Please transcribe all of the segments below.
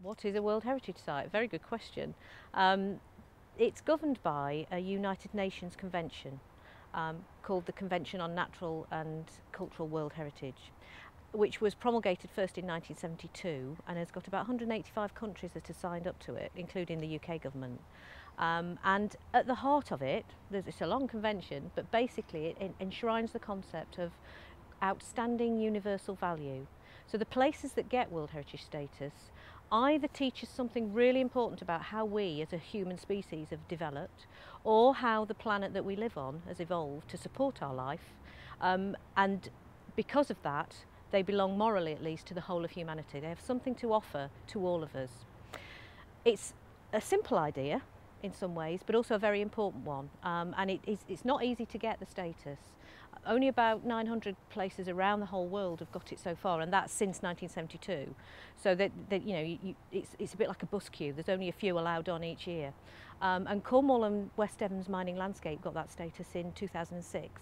What is a World Heritage Site? Very good question. It's governed by a United Nations convention called the Convention on Natural and Cultural World Heritage, which was promulgated first in 1972 and has got about 185 countries that have signed up to it, including the UK government. And at the heart of it, it's a long convention, but basically it enshrines the concept of outstanding universal value. So the places that get World Heritage status either teach us something really important about how we as a human species have developed, or how the planet that we live on has evolved to support our life, and because of that they belong morally at least to the whole of humanity. They have something to offer to all of us. It's a simple idea in some ways, but also a very important one, and it's not easy to get the status. Only about 900 places around the whole world have got it so far, and that's since 1972. So that you know, it's a bit like a bus queue. There's only a few allowed on each year. And Cornwall and West Devon's mining landscape got that status in 2006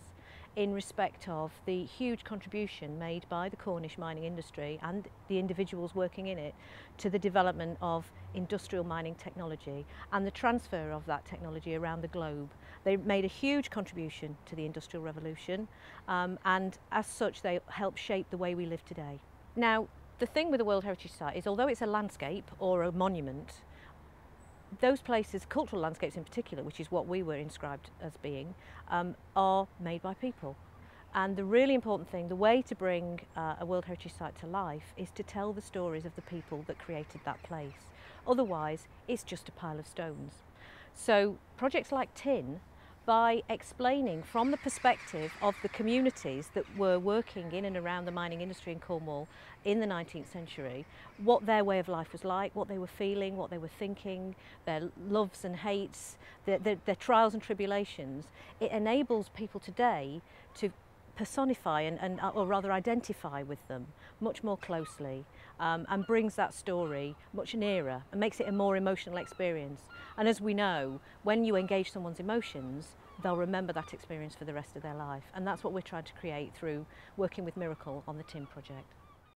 in respect of the huge contribution made by the Cornish mining industry and the individuals working in it to the development of industrial mining technology and the transfer of that technology around the globe. They made a huge contribution to the Industrial Revolution, and as such they help shape the way we live today. Now, the thing with the World Heritage Site is, although it's a landscape or a monument, those places, cultural landscapes in particular, which is what we were inscribed as being, are made by people. And the really important thing, the way to bring a World Heritage Site to life, is to tell the stories of the people that created that place. Otherwise, it's just a pile of stones. So projects like TIN, by explaining from the perspective of the communities that were working in and around the mining industry in Cornwall in the 19th century, what their way of life was like, what they were feeling, what they were thinking, their loves and hates, their trials and tribulations, it enables people today to personify or rather identify with them much more closely, and brings that story much nearer and makes it a more emotional experience. And as we know, when you engage someone's emotions, they'll remember that experience for the rest of their life, and that's what we're trying to create through working with Miracle on the TIN project.